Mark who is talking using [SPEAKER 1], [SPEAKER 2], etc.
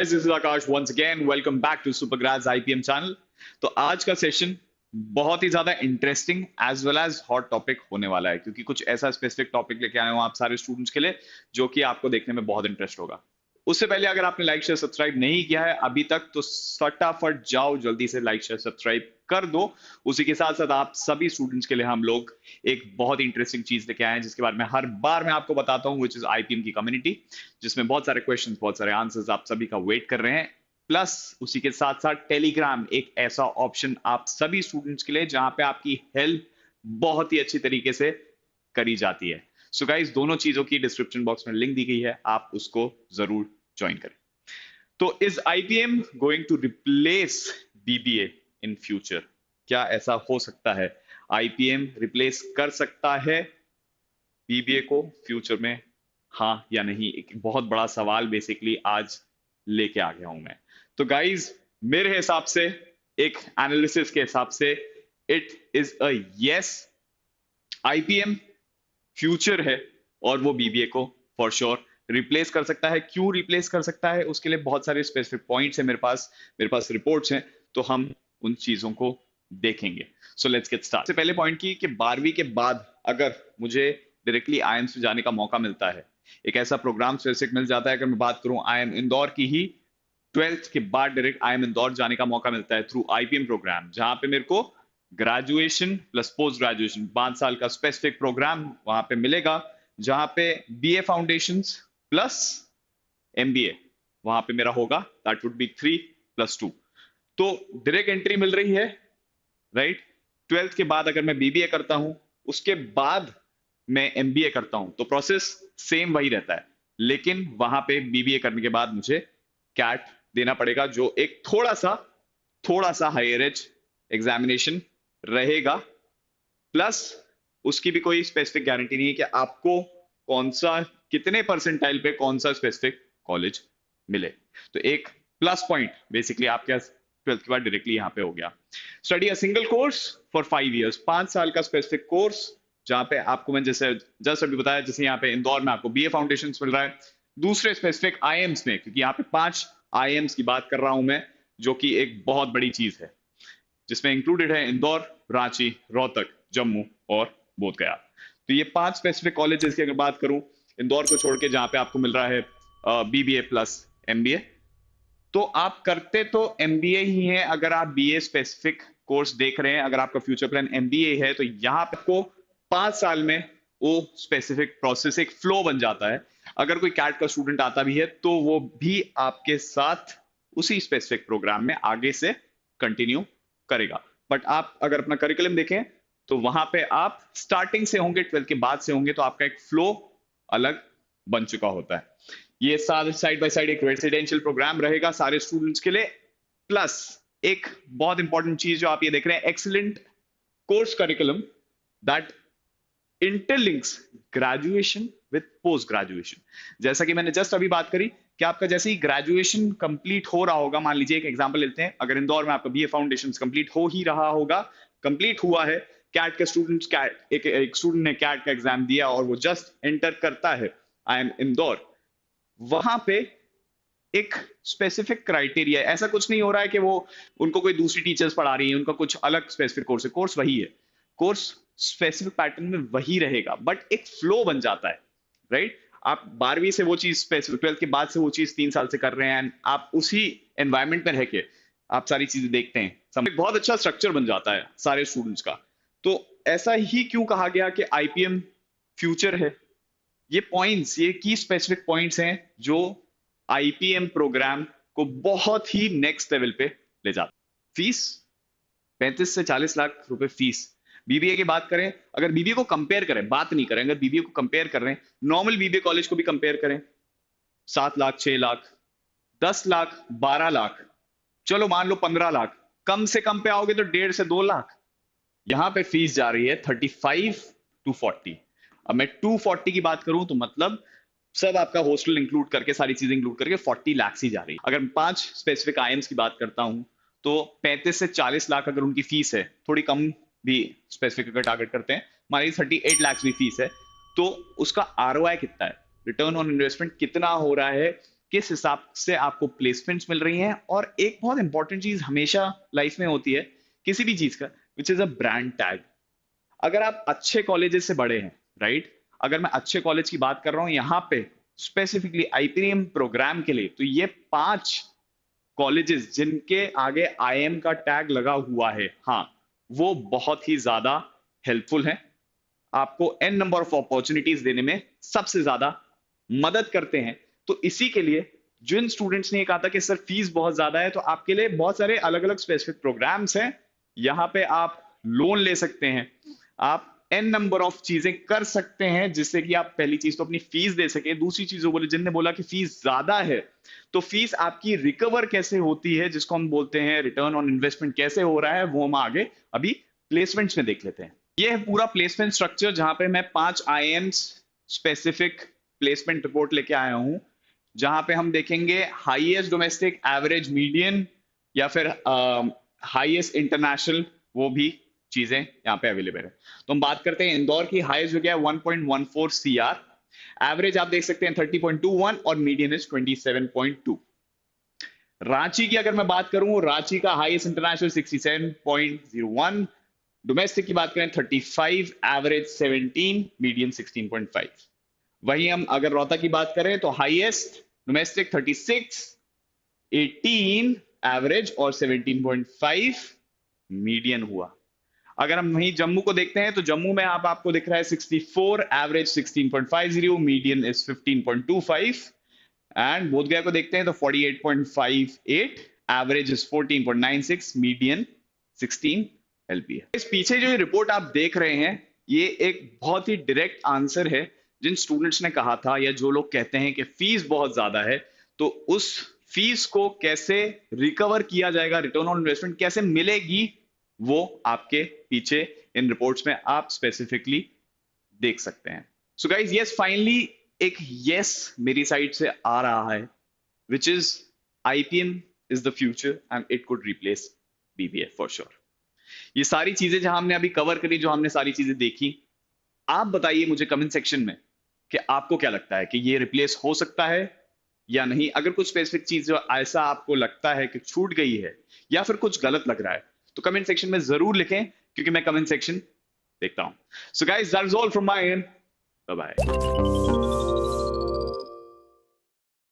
[SPEAKER 1] guys, this is Akash once again. Welcome back to Supergrads IPM channel. तो आज का session बहुत ही ज्यादा interesting as well as hot topic होने वाला है, क्योंकि कुछ ऐसा स्पेसिफिक टॉपिक लेके आए हूं आप सारे स्टूडेंट्स के लिए जो कि आपको देखने में बहुत इंटरेस्ट होगा। उससे पहले अगर आपने लाइक शेयर सब्सक्राइब नहीं किया है अभी तक तो फटाफट जाओ जल्दी से लाइक शेयर सब्सक्राइब कर दो। उसी के साथ साथ आप सभी स्टूडेंट्स के लिए हम लोग एक बहुत ही इंटरेस्टिंग चीज लेके आए हैं जिसके बारे में हर बार मैं आपको बताता हूं, विच इज आईपीएम की कम्युनिटी, जिसमें बहुत सारे क्वेश्चंस, बहुत सारे आंसर्स आप सभी का वेट कर रहे हैं। प्लस उसी के साथ साथ टेलीग्राम एक ऐसा ऑप्शन आप सभी स्टूडेंट्स के लिए जहां पे आपकी हेल्प बहुत ही अच्छी तरीके से करी जाती है। सो गाइस, दोनों चीजों की डिस्क्रिप्शन बॉक्स में लिंक दी गई है, आप उसको जरूर ज्वाइन करें। तो is IPM going to replace BBA in future? क्या ऐसा हो सकता है? आईपीएम रिप्लेस कर सकता है बीबीए को फ्यूचर में, हाँ या नहीं? एक बहुत बड़ा सवाल बेसिकली आज लेके आ गया हूं मैं। तो गाइज, मेरे हिसाब से, एक एनालिसिस के हिसाब से, it is a yes. IPM future है और वो बीबीए को फॉर श्योर रिप्लेस कर सकता है। क्यों रिप्लेस कर सकता है? उसके लिए बहुत सारे स्पेसिफिक पॉइंट्स हैं मेरे पास रिपोर्ट्स हैं, तो हम उन चीजों को देखेंगे। So let's get start. सबसे पहले पॉइंट की कि 12वीं के बाद अगर मुझे डायरेक्टली आईएम्स में जाने का मौका मिलता है, एक ऐसा प्रोग्राम स्पेसिफिक मिल जाता है, अगर मैं बात करूं आईएम इंदौर की ही, 12th के बाद डायरेक्ट आईएम इंदौर जाने का मौका मिलता है थ्रू आईपीएम प्रोग्राम, जहां पे मेरे को ग्रेजुएशन प्लस पोस्ट ग्रेजुएशन 5 साल का स्पेसिफिक प्रोग्राम वहां पे मिलेगा, जहां पे बीए फाउंडेशंस प्लस एमबीए वहां पे मेरा होगा। That would be 3+2। तो डायरेक्ट एंट्री मिल रही है, राइट? 12th के बाद अगर मैं बीबीए करता हूं, उसके बाद मैं एमबीए करता हूं, तो प्रोसेस सेम वही रहता है, लेकिन वहां पे बीबीए करने के बाद मुझे कैट देना पड़ेगा, जो एक थोड़ा सा हायर एज एग्जामिनेशन रहेगा। प्लस उसकी भी कोई स्पेसिफिक गारंटी नहीं है कि आपको कौन सा, कितने परसेंटाइल पे कौन सा स्पेसिफिक कॉलेज मिले। तो एक प्लस पॉइंट बेसिकली आपके 12th के बाद डायरेक्टली यहां पे हो गया। Study a single course for 5 years, 5 साल का स्पेसिफिक कोर्स, जहां पे आपको मैं जैसे जस्ट अभी बताया, जैसे यहाँ पे इंदौर में आपको बीए फाउंडेशंस मिल रहा है, दूसरे स्पेसिफिक आईएम्स में, क्योंकि यहाँ पे 5 आईएम्स की बात कर रहा हूं मैं, जो कि एक बहुत बड़ी चीज है, जिसमें इंक्लूडेड है इंदौर, रांची, रोहतक, जम्मू और बोधगया। तो ये 5 स्पेसिफिक कॉलेजेस की अगर बात करूं, इंदौर को छोड़ के, जहां पे आपको मिल रहा है बीबीए प्लस एमबीए, तो आप करते तो एमबीए ही है। अगर आप बीए स्पेसिफिक कोर्स देख रहे हैं, अगर आपका फ्यूचर प्लान एमबीए है, तो यहां पे आपको 5 साल में वो स्पेसिफिक प्रोसेस एक फ्लो बन जाता है। अगर कोई कैट का स्टूडेंट आता भी है तो वो भी आपके साथ उसी स्पेसिफिक प्रोग्राम में आगे से कंटिन्यू करेगा। बट आप अगर अपना करिकुलम देखें तो वहां पे आप स्टार्टिंग से होंगे, 12th के बाद से होंगे, तो आपका एक फ्लो अलग बन चुका होता है। ये सारे साइड बाय साइड एक रेसिडेंशियल प्रोग्राम रहेगा सारे स्टूडेंट्स के लिए। प्लस एक बहुत इंपॉर्टेंट चीज जो आप ये देख रहे हैं, excellent course curriculum that interlinks graduation with post graduation. जैसा कि मैंने जस्ट अभी बात करी कि आपका जैसे ही ग्रेजुएशन कंप्लीट हो रहा होगा, मान लीजिए एक एग्जांपल लेते हैं, अगर इंदौर में आपका बीए फाउंडेशंस कंप्लीट हो ही रहा होगा, कंप्लीट हुआ है, कैट के स्टूडेंट्स, कैट एक स्टूडेंट ने कैट का एग्जाम दिया और वो जस्ट एंटर करता है आई एम इंदौर, वहां पे एक स्पेसिफिक क्राइटेरिया है। ऐसा कुछ नहीं हो रहा है कि वो उनको कोई दूसरी टीचर्स पढ़ा रही है, उनका कुछ अलग स्पेसिफिक कोर्स है, कोर्स वही है, कोर्स स्पेसिफिक पैटर्न में वही रहेगा, बट एक फ्लो बन जाता है, राइट? आप 12वीं से वो चीज स्पेसिफिक, 12th के बाद से वो चीज 3 साल से कर रहे हैं, आप उसी एनवायरमेंट में रह के आप सारी चीजें देखते हैं, बहुत अच्छा स्ट्रक्चर बन जाता है सारे स्टूडेंट्स का। तो ऐसा ही क्यों कहा गया कि आईपीएम फ्यूचर है? ये पॉइंट्स, ये की स्पेसिफिक पॉइंट्स हैं जो आईपीएम प्रोग्राम को बहुत ही नेक्स्ट लेवल पे ले जाता है। फीस 35 से 40 लाख रुपए फीस। बीबीए की बात करें, अगर बीबीए को कंपेयर करें, बात नहीं करें, अगर बीबीए को कंपेयर कर रहे हैं, नॉर्मल बीबीए कॉलेज को भी कंपेयर करें, 7 लाख, 6 लाख, 10 लाख, 12 लाख, चलो मान लो 15 लाख, कम से कम पे आओगे तो 1.5 से 2 लाख। यहां पे फीस जा रही है 35 to 40। अब मैं 240 की बात करूं तो मतलब सब आपका हॉस्टल इंक्लूड करके, सारी चीजें इंक्लूड करके 40 लाख ही जा रही है। अगर 5 स्पेसिफिक आईएम्स की बात करता हूं तो 35 से 40 लाख अगर उनकी फीस है, थोड़ी कम भी स्पेसिफिक अगर टारगेट करते हैं, मान लीजिए 38 लाख भी फीस है, तो उसका आरओआई कितना है, रिटर्न ऑन इन्वेस्टमेंट कितना हो रहा है किस हिसाब से आपको प्लेसमेंट्स मिल रही हैं। और एक बहुत इंपॉर्टेंट चीज हमेशा लाइफ में होती है किसी भी चीज का, which is a brand tag. अगर आप अच्छे कॉलेजेस से बड़े हैं, राइट, अगर मैं अच्छे कॉलेज की बात कर रहा हूं यहाँ पे स्पेसिफिकली आईपीएम प्रोग्राम के लिए, तो ये 5 कॉलेजेस जिनके आगे आईएम का टैग लगा हुआ है, हाँ, वो बहुत ही ज्यादा हेल्पफुल है, आपको एन नंबर ऑफ अपॉर्चुनिटीज देने में सबसे ज्यादा मदद करते हैं। तो इसी के लिए जिन स्टूडेंट्स ने ये कहा था कि सर फीस बहुत ज्यादा है, तो आपके लिए बहुत सारे अलग अलग स्पेसिफिक प्रोग्राम्स हैं। यहाँ पे आप लोन ले सकते हैं, आप एन नंबर ऑफ चीजें कर सकते हैं, जिससे कि आप पहली चीज तो अपनी फीस दे सके। दूसरी चीज वो बोले, जिनने बोला कि फीस ज्यादा है, तो फीस आपकी रिकवर कैसे होती है, जिसको हम बोलते हैं रिटर्न ऑन इन्वेस्टमेंट कैसे हो रहा है, वो हम आगे अभी प्लेसमेंट्स में देख लेते हैं। ये है पूरा प्लेसमेंट स्ट्रक्चर, जहां पे मैं 5 आईएम्स स्पेसिफिक प्लेसमेंट रिपोर्ट लेके आया हूं, जहां पे हम देखेंगे हाईएस्ट डोमेस्टिक, एवरेज, मीडियन या फिर हाईएस्ट इंटरनेशनल, वो भी चीजें यहाँ पे अवेलेबल है। तो हम बात करते हैं इंदौर की। हाईएस्ट हो गया 1.14 सीआर, एवरेज आप देख सकते हैं 30.21 और मीडियन इज 27.2। रांची की अगर मैं बात करूं, रांची का हाईएस्ट इंटरनेशनल 67.01, डोमेस्टिक की बात करें 35, एवरेज 17, मीडियन 16.5। वहीं हम अगर रोहतक की बात करें तो हाईएस्ट डोमेस्टिक 36, 18 एवरेज और 17.5 मीडियन हुआ। अगर हम वहीं जम्मू को देखते हैं तो जम्मू में आपको दिख रहा है 64, average 16.50, median is 15.25। And Bodhgaya को देखते हैं तो 48.58, एवरेज इज 14.96, मीडियन 16 एलपी है। इस पीछे जो रिपोर्ट आप देख रहे हैं, ये एक बहुत ही डायरेक्ट आंसर है जिन स्टूडेंट्स ने कहा था, या जो लोग कहते हैं कि फीस बहुत ज्यादा है, तो उस फीस को कैसे रिकवर किया जाएगा, रिटर्न ऑन इन्वेस्टमेंट कैसे मिलेगी, वो आपके पीछे इन रिपोर्ट्स में आप स्पेसिफिकली देख सकते हैं। सो गाइज, यस, फाइनली एक यस मेरी साइड से आ रहा है, which is IPM is the future and it could replace BBA for sure. ये सारी चीजें जहां हमने अभी कवर करी, जो हमने सारी चीजें देखी, आप बताइए मुझे कमेंट सेक्शन में कि आपको क्या लगता है कि ये रिप्लेस हो सकता है या नहीं। अगर कुछ स्पेसिफिक चीज जो ऐसा आपको लगता है कि छूट गई है या फिर कुछ गलत लग रहा है, तो कमेंट सेक्शन में जरूर लिखें, क्योंकि मैं कमेंट सेक्शन देखता हूं। So guys, that's all from my end, bye bye.